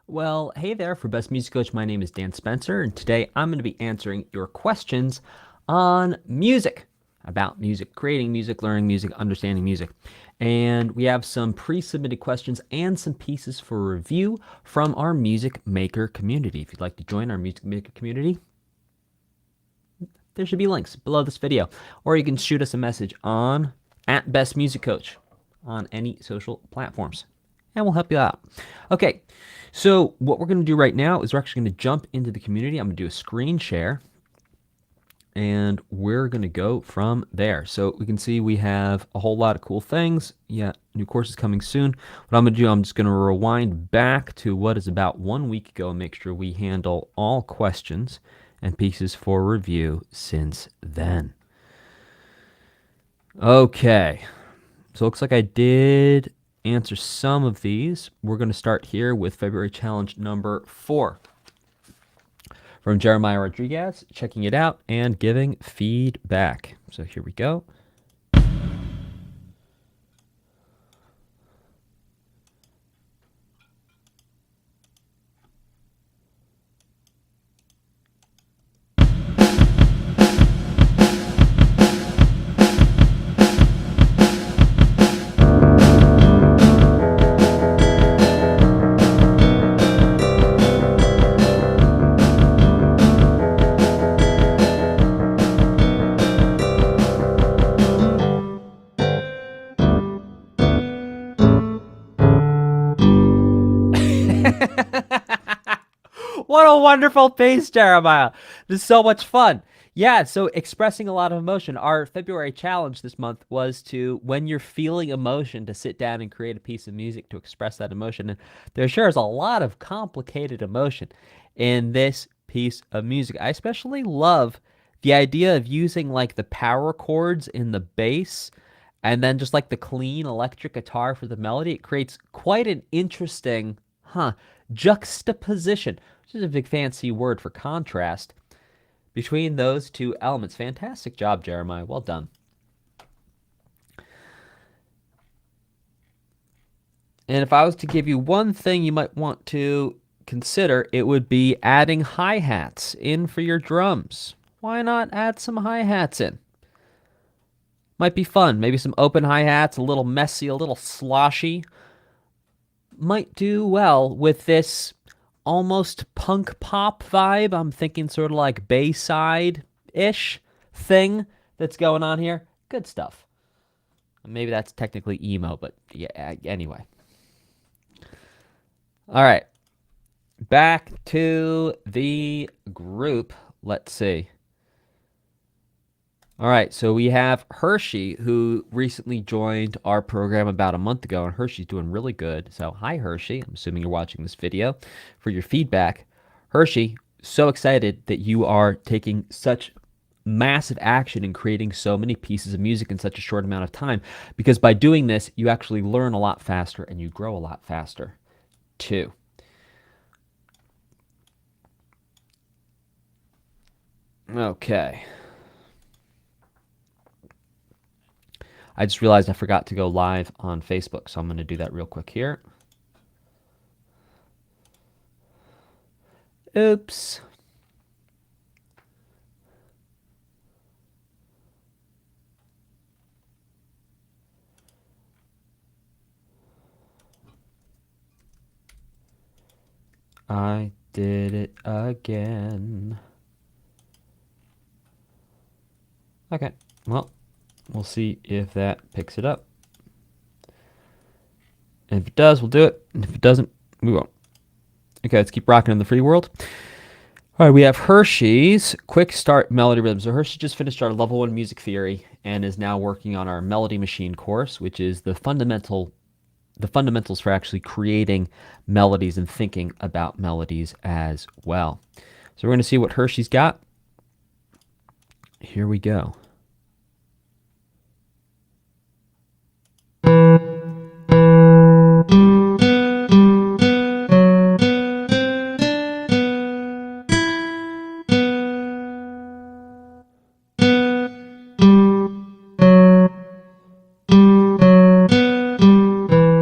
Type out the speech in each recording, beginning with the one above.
Well, hey there, for Best Music Coach, my name is Dan Spencer, and today I'm going to be answering your questions on music, about music, creating music, learning music, understanding music. And we have some pre-submitted questions and some pieces for review from our music maker community. If you'd like to join our music maker community, there should be links below this video, or you can shoot us a message on @BestMusicCoach on any social platforms, and we'll help you out. Okay, so what we're going to do right now is we're actually going to jump into the community. I'm going to do a screen share, and we're going to go from there. So we can see we have a whole lot of cool things. Yeah, new courses coming soon. What I'm going to do, I'm just going to rewind back to what is about 1 week ago and make sure we handle all questions and pieces for review since then. Okay, so it looks like I did answer some of these. We're going to start here with February challenge number 4 from Jeremiah Rodriguez, checking it out and giving feedback. So here we go. What a wonderful piece, Jeremiah. This is so much fun. Yeah, so expressing a lot of emotion. Our February challenge this month was to, when you're feeling emotion, to sit down and create a piece of music to express that emotion. And there sure is a lot of complicated emotion in this piece of music. I especially love the idea of using like the power chords in the bass and then just like the clean electric guitar for the melody. It creates quite an interesting, juxtaposition, which is a big fancy word for contrast between those two elements. Fantastic job, Jeremiah. Well done. And if I was to give you one thing you might want to consider, it would be adding hi-hats in for your drums. Why not add some hi-hats in? Might be fun. Maybe some open hi-hats, a little messy, a little sloshy. Might do well with this almost punk pop vibe. I'm thinking sort of like Bayside-ish thing that's going on here. Good stuff. Maybe that's technically emo, but yeah, anyway. All right. Back to the group. Let's see. All right, so we have Hershey, who recently joined our program about a month ago, and Hershey's doing really good. So hi, Hershey. I'm assuming you're watching this video for your feedback. Hershey, so excited that you are taking such massive action in creating so many pieces of music in such a short amount of time, because by doing this, you actually learn a lot faster and you grow a lot faster, too. Okay. I just realized I forgot to go live on Facebook, so I'm going to do that real quick here. Oops. I did it again. Okay, well, we'll see if that picks it up. And if it does, we'll do it. And if it doesn't, we won't. Okay, let's keep rocking in the free world. All right, we have Hershey's Quick Start Melody Rhythm. So Hershey just finished our Level 1 Music Theory and is now working on our Melody Machine course, which is the fundamentals for actually creating melodies and thinking about melodies as well. So we're going to see what Hershey's got. Here we go.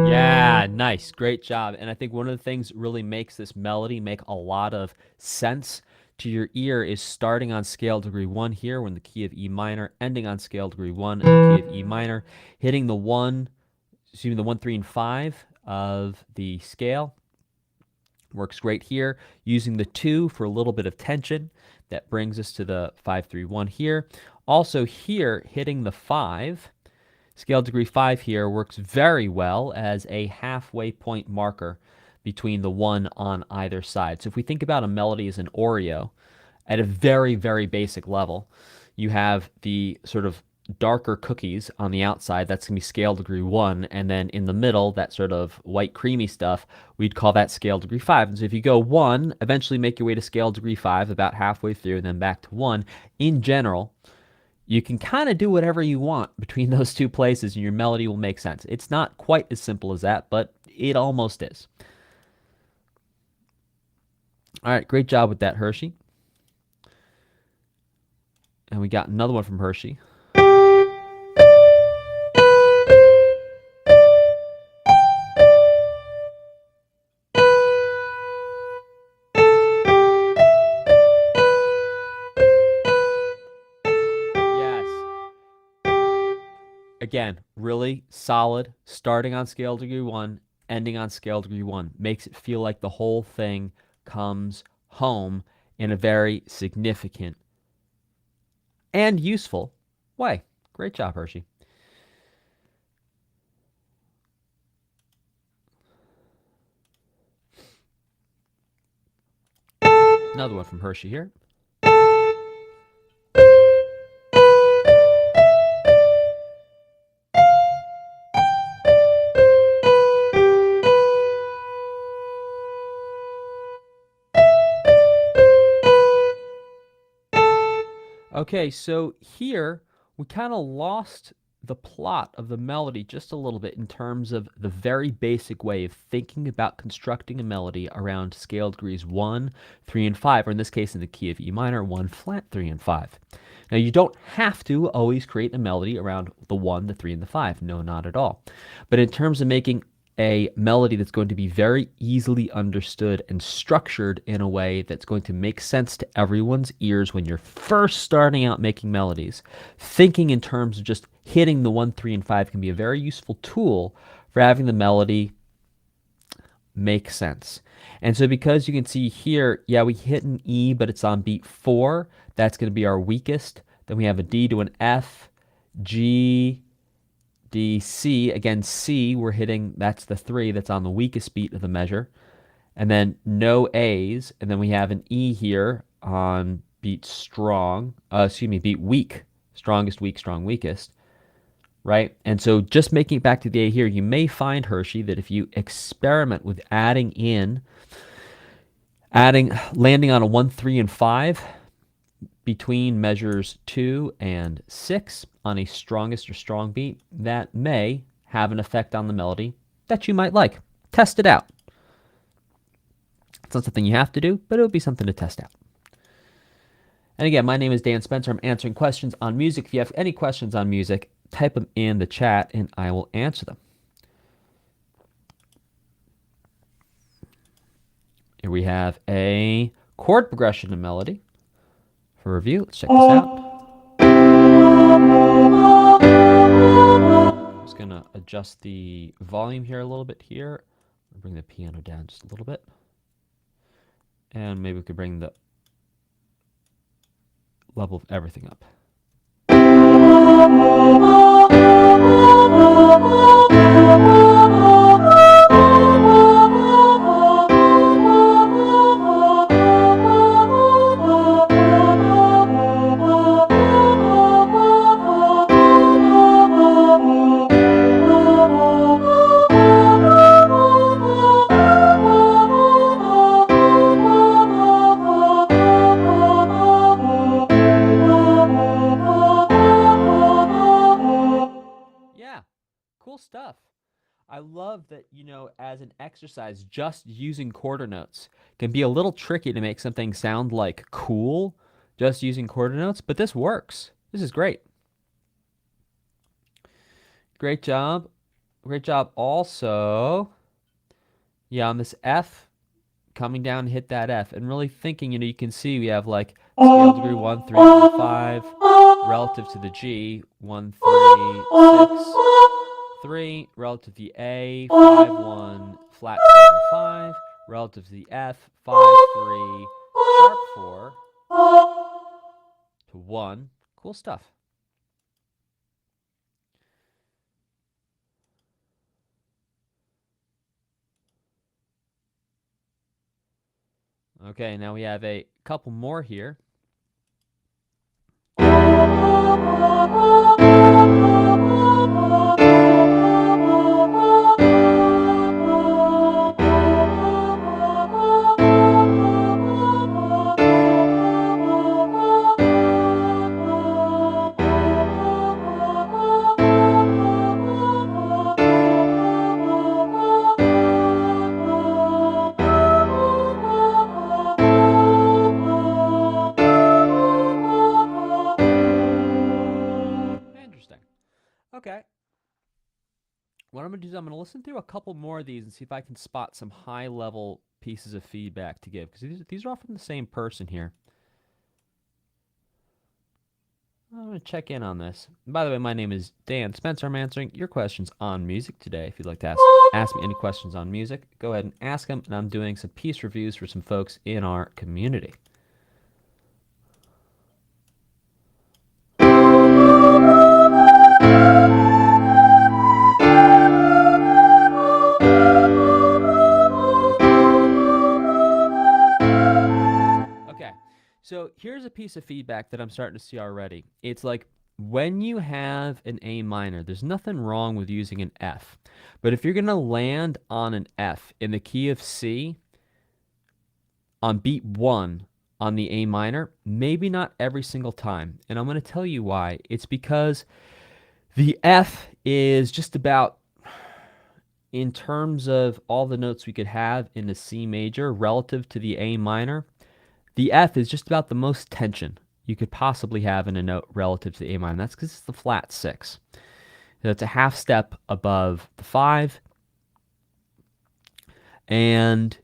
Yeah, nice. Nice, great job. And I think one of the things really makes this melody make a lot of sense to your ear is starting on scale degree 1 here, we're in the key of E minor, ending on scale degree 1 in the key of E minor, hitting the 1, excuse me, the 1, 3, and 5 of the scale. Works great here. Using the 2 for a little bit of tension. That brings us to the 5, 3, 1 here. Also here, hitting the 5, scale degree 5 here works very well as a halfway point marker between the 1 on either side. So if we think about a melody as an Oreo, at a very, very basic level, you have the sort of darker cookies on the outside, that's going to be scale degree 1, and then in the middle, that sort of white creamy stuff, we'd call that scale degree 5. And so if you go 1, eventually make your way to scale degree 5 about halfway through, and then back to 1, in general, you can kind of do whatever you want between those two places and your melody will make sense. It's not quite as simple as that, but it almost is. All right, great job with that, Hershey. And we got another one from Hershey. Again, really solid, starting on scale degree 1, ending on scale degree 1. Makes it feel like the whole thing comes home in a very significant and useful way. Great job, Hershey. Another one from Hershey here. Okay, so here we kind of lost the plot of the melody just a little bit in terms of the very basic way of thinking about constructing a melody around scale degrees 1, 3, and 5, or in this case in the key of E minor, 1 flat, 3, and 5. Now you don't have to always create a melody around the 1, the 3, and the 5. No, not at all. But in terms of making a melody that's going to be very easily understood and structured in a way that's going to make sense to everyone's ears when you're first starting out making melodies, thinking in terms of just hitting the 1, 3, and 5 can be a very useful tool for having the melody make sense. And so because you can see here, yeah, we hit an E, but it's on beat 4. That's going to be our weakest. Then we have a D to an F, G, D, C. Again, C, we're hitting, that's the 3 that's on the weakest beat of the measure. And then no A's. And then we have an E here on beat strong, beat weak. Strongest, weak, strong, weakest. Right? And so just making it back to the A here, you may find, Hershey, that if you experiment with landing on a 1, 3, and 5 between measures 2 and 6 on a strongest or strong beat, that may have an effect on the melody that you might like. Test it out. It's not something you have to do, but it would be something to test out. And again, my name is Dan Spencer. I'm answering questions on music. If you have any questions on music, type them in the chat and I will answer them. Here we have a chord progression and melody for review. Let's check this out. I'm just going to adjust the volume here a little bit here. Bring the piano down just a little bit. And maybe we could bring the level of everything up. Cool stuff. I love that, as an exercise, just using quarter notes can be a little tricky to make something sound like cool just using quarter notes, but this works. This is great. Great job. Great job also Yeah, on this F, coming down to hit that F, and really thinking, you can see we have like scale degree 1, 3, 1, 5, relative to the G, 1, 3, 6, 3, relative to the A, 5, 1, flat 7, 5, relative to the F, 5, 3, sharp 4, to 1. Cool stuff. Okay, now we have a couple more here. Interesting. Okay. What I'm going to do is I'm going to listen through a couple more of these and see if I can spot some high-level pieces of feedback to give, because these are all from the same person here. I'm going to check in on this. And by the way, my name is Dan Spencer. I'm answering your questions on music today. If you'd like to ask me any questions on music, go ahead and ask them, and I'm doing some piece reviews for some folks in our community. Okay, so here's a piece of feedback that I'm starting to see already. It's like, when you have an A minor, there's nothing wrong with using an F. But if you're going to land on an F in the key of C on beat 1 on the A minor, maybe not every single time. And I'm going to tell you why. It's because the F is just about, in terms of all the notes we could have in a C major relative to the A minor, the F is just about the most tension you could possibly have in a note relative to the A minor. That's because it's the flat 6. That's a half step above the 5. And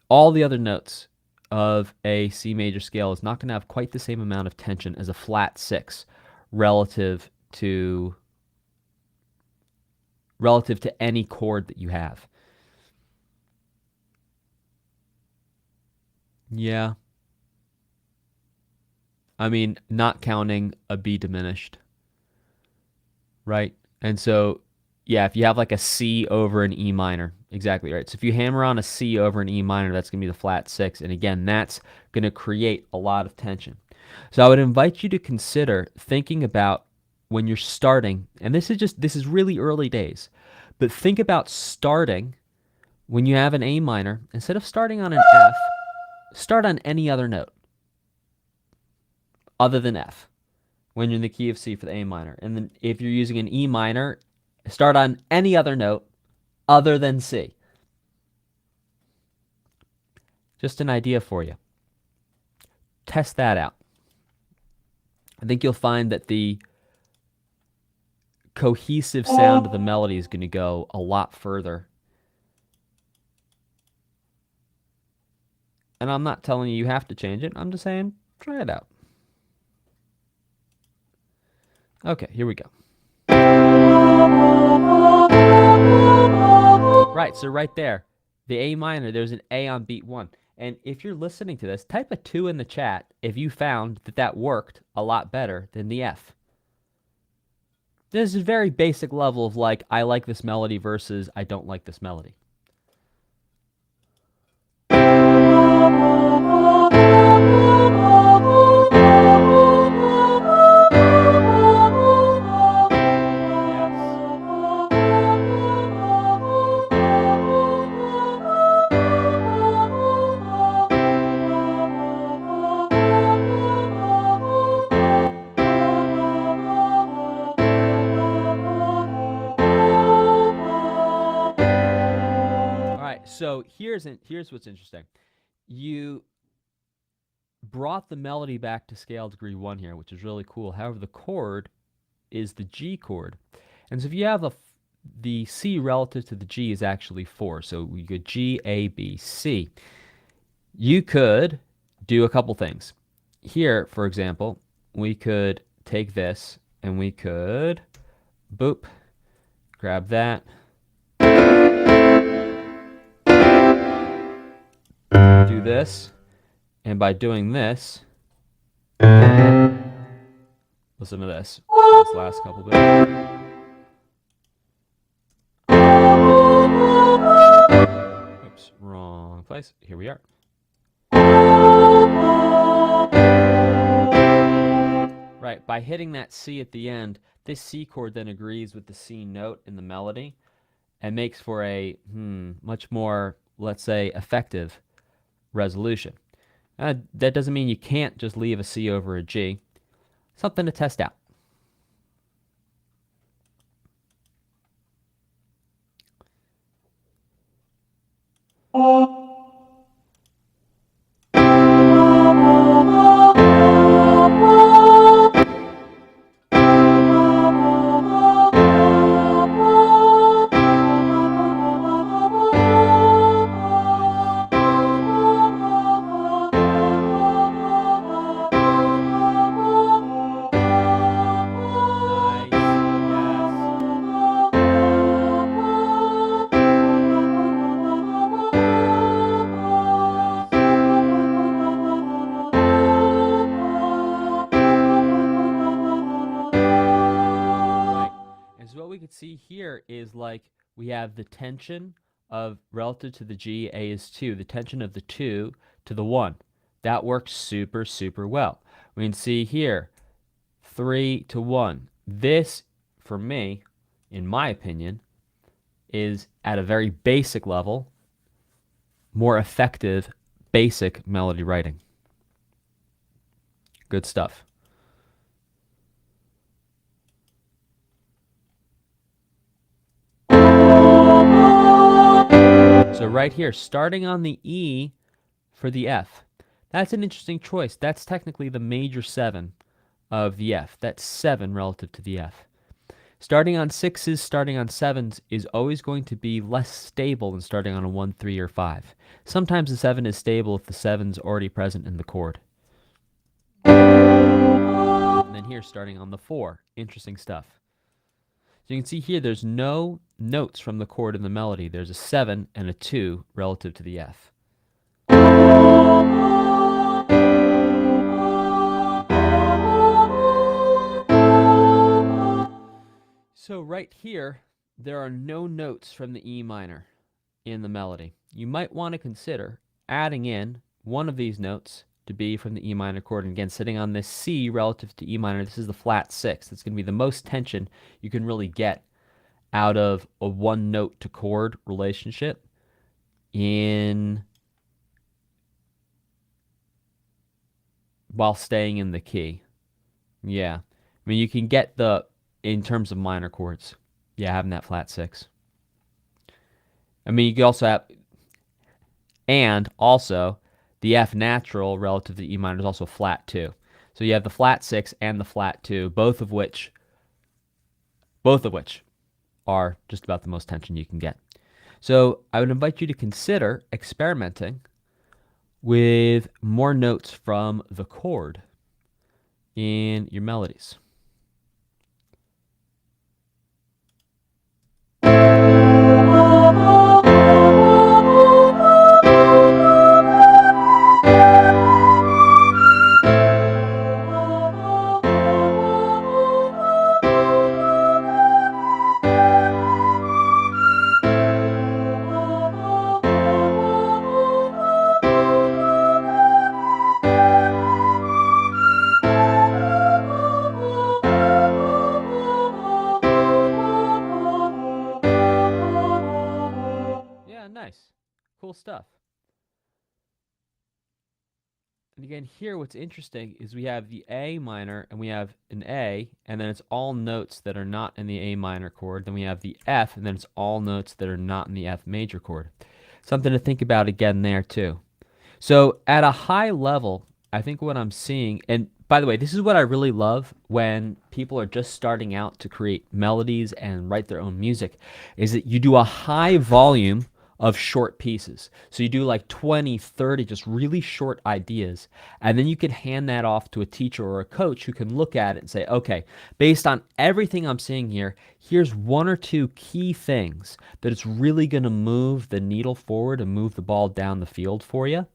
all the other notes of a C major scale is not going to have quite the same amount of tension as a flat 6 relative to any chord that you have. Yeah. I mean, not counting a B diminished, right? And so, yeah, if you have like a C over an E minor, exactly right. So if you hammer on a C over an E minor, that's going to be the flat 6. And again, that's going to create a lot of tension. So I would invite you to consider thinking about, when you're starting, and this is really early days, but think about starting when you have an A minor. Instead of starting on an F, start on any other note other than F when you're in the key of C for the A minor. And then if you're using an E minor, start on any other note other than C. Just an idea for you. Test that out. I think you'll find that the cohesive sound of the melody is going to go a lot further. And I'm not telling you have to change it. I'm just saying, try it out. Okay, here we go. Right, so right there, the A minor, there's an A on beat 1. And if you're listening to this, type a 2 in the chat if you found that worked a lot better than the F. This is a very basic level of like, I like this melody versus I don't like this melody. So here's what's interesting. You brought the melody back to scale degree 1 here, which is really cool. However, the chord is the G chord. And so if you have the C relative to the G is actually 4. So we go G, A, B, C. You could do a couple things. Here, for example, we could take this and we could, boop, grab that, do this, and by doing this, listen to this last couple bits. Oops, wrong place. Here we are. Right, by hitting that C at the end, this C chord then agrees with the C note in the melody and makes for a much more, let's say, effective resolution. That doesn't mean you can't just leave a C over a G. Something to test out. See here is like we have the tension of relative to the G, A is 2, the tension of the 2 to the 1. That works super, super well. We can see here 3 to 1. This, for me, in my opinion, is at a very basic level, more effective basic melody writing. Good stuff. So right here, starting on the E for the F, that's an interesting choice. That's technically the major 7 of the F. That's 7 relative to the F. Starting on 6s, starting on 7s is always going to be less stable than starting on a 1, 3, or 5. Sometimes the 7 is stable if the 7's already present in the chord. And then here, starting on the 4. Interesting stuff. So you can see here there's no notes from the chord in the melody. There's a 7 and a 2 relative to the F. So right here, there are no notes from the E minor in the melody. You might want to consider adding in one of these notes to be from the E minor chord. And again, sitting on this C relative to E minor, this is the flat 6. It's going to be the most tension you can really get out of a one note to chord relationship while staying in the key. Yeah. I mean, you can get in terms of minor chords, having that flat 6. I mean, you can also have, and also, the F natural relative to the E minor is also flat 2. So you have the flat 6 and the flat 2, both of which are just about the most tension you can get. So I would invite you to consider experimenting with more notes from the chord in your melodies. Nice. Cool stuff. And again, here what's interesting is we have the A minor and we have an A, and then it's all notes that are not in the A minor chord. Then we have the F, and then it's all notes that are not in the F major chord. Something to think about again there too. So at a high level, I think what I'm seeing, and by the way, this is what I really love when people are just starting out to create melodies and write their own music, is that you do a high volume of short pieces. So you do like 20, 30 just really short ideas, and then you can hand that off to a teacher or a coach who can look at it and say, okay, based on everything I'm seeing here, here's one or two key things that it's really going to move the needle forward and move the ball down the field for you.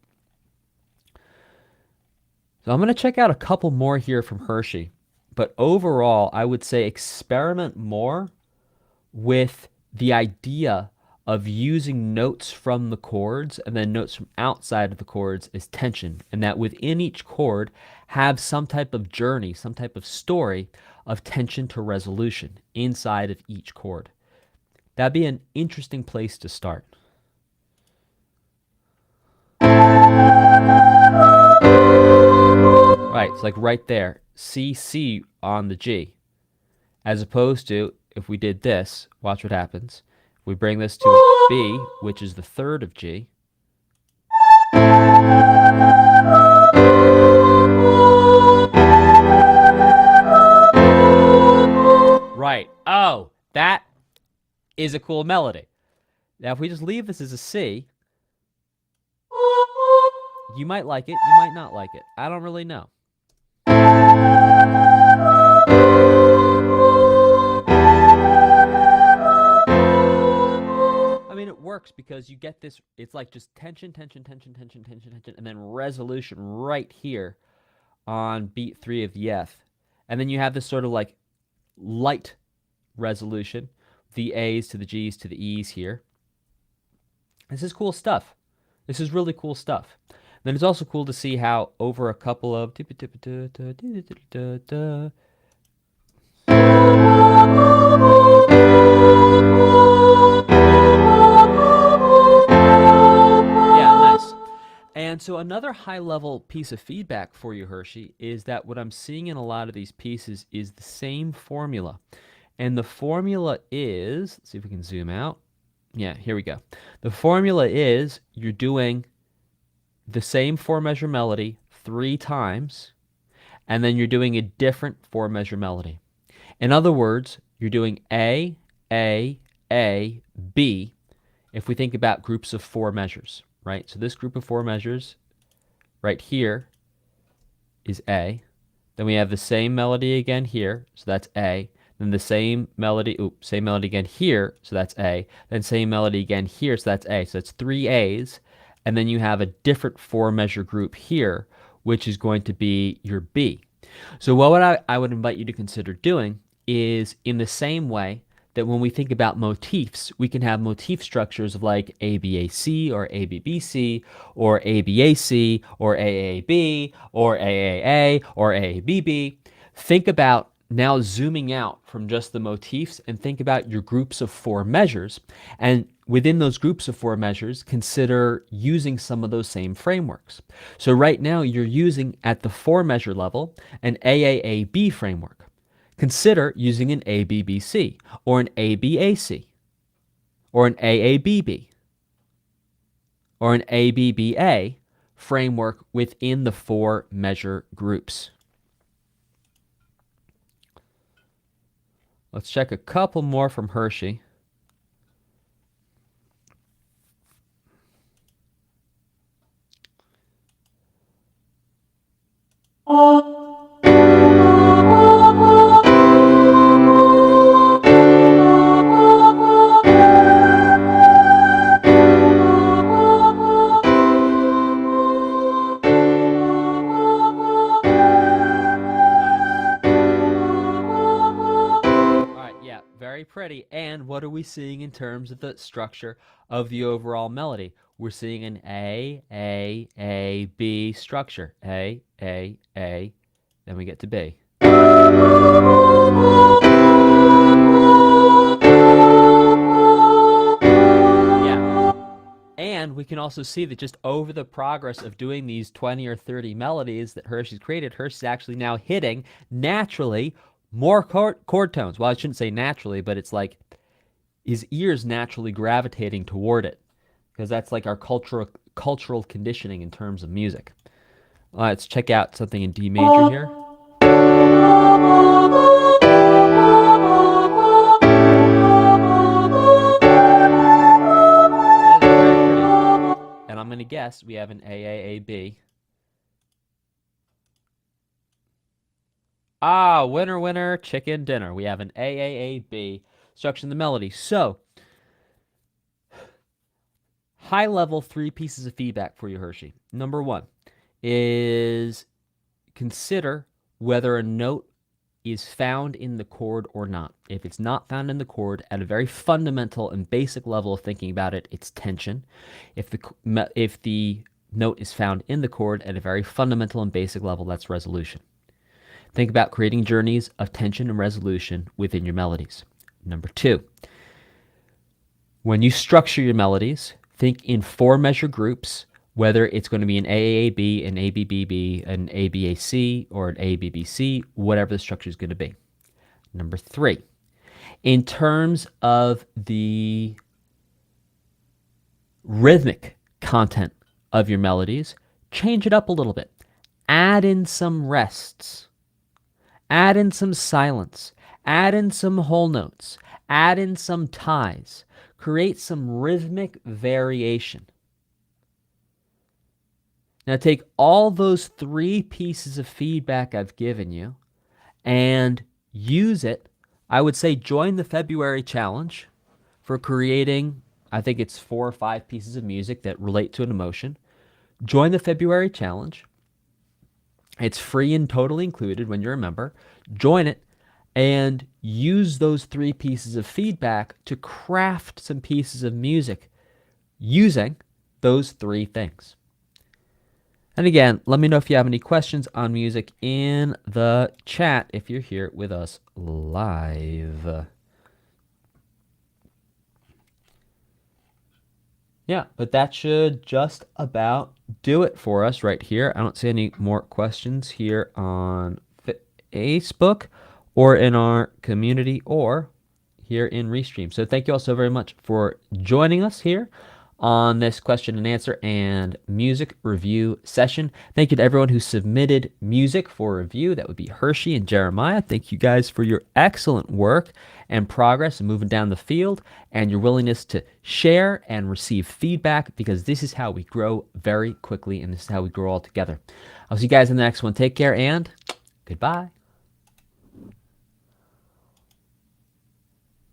So I'm going to check out a couple more here from Hershey. But overall, I would say experiment more with the idea of using notes from the chords and then notes from outside of the chords as tension, and that within each chord have some type of journey, some type of story of tension to resolution inside of each chord. That'd be an interesting place to start. Right, it's like right there, C, C on the G. As opposed to, if we did this, watch what happens. We bring this to a B, which is the third of G. Right, oh, that is a cool melody. Now, if we just leave this as a C, you might like it, you might not like it. I don't really know. I mean, it works because you get this, it's like just tension, tension, tension, tension, tension, tension, and then resolution right here on beat 3 of the F. And then you have this sort of like light resolution, the A's to the G's to the E's here. This is cool stuff. This is really cool stuff. Then it's also cool to see how over a couple of And so another high-level piece of feedback for you, Hershey, is that what I'm seeing in a lot of these pieces is the same formula. And the formula is, let's see if we can zoom out. Yeah, here we go. The formula is you're doing the same 4-measure melody 3 times, and then you're doing a different 4-measure melody. In other words, you're doing A, B, if we think about groups of 4 measures, right? So this group of 4 measures right here is A. Then we have the same melody again here, so that's A. Then the same melody again here, so that's A. Then same melody again here, so that's A. So that's 3 A's. And then you have a different 4-measure group here, which is going to be your B. So what I would invite you to consider doing is, in the same way that when we think about motifs, we can have motif structures of like ABAC or ABBC or ABAC or AAB or AAA or AABB. Think about now zooming out from just the motifs and think about your groups of 4 measures. And within those groups of 4 measures, consider using some of those same frameworks. So right now you're using, at the 4-measure level, an AAAB framework. Consider using an ABBC or an ABAC or an AABB or an ABBA framework within the 4-measure groups. Let's check a couple more from Hershey. Pretty. And what are we seeing in terms of the structure of the overall melody? We're seeing an A, B structure. A, then we get to B. Yeah. And we can also see that just over the progress of doing these 20 or 30 melodies that Hershey's created, Hershey's actually now hitting naturally more chord tones. Well, I shouldn't say naturally, but it's like his ears naturally gravitating toward it, because that's like our cultural conditioning in terms of music. Let's check out something in D major here. That is very pretty. And I'm going to guess we have an AAAB. Ah, winner, winner, chicken dinner. We have an AAAB structure in the melody. So, high level 3 pieces of feedback for you, Hershey. Number 1 is consider whether a note is found in the chord or not. If it's not found in the chord, at a very fundamental and basic level of thinking about it, it's tension. If the note is found in the chord, at a very fundamental and basic level, that's resolution. Think about creating journeys of tension and resolution within your melodies. Number 2, when you structure your melodies, think in 4 measure groups, whether it's going to be an AAAB, an ABBB, an ABAC, or an ABBC, whatever the structure is going to be. Number 3, in terms of the rhythmic content of your melodies, change it up a little bit. Add in some rests. Add in some silence. Add in some whole notes. Add in some ties. Create some rhythmic variation. Now take all those 3 pieces of feedback I've given you and use it. I would say join the February challenge for creating, I think it's 4 or 5 pieces of music that relate to an emotion. Join the February challenge. It's free and totally included when you're a member. Join it and use those 3 pieces of feedback to craft some pieces of music using those 3 things. And again, let me know if you have any questions on music in the chat if you're here with us live. Yeah, but that should just about do it for us right here. I don't see any more questions here on Facebook or in our community or here in Restream. So thank you all so very much for joining us here on this question and answer and music review session. Thank you to everyone who submitted music for review. That would be Hershey and Jeremiah. Thank you guys for your excellent work and progress and moving down the field and your willingness to share and receive feedback, because this is how we grow very quickly and this is how we grow all together. I'll see you guys in the next one. Take care and goodbye.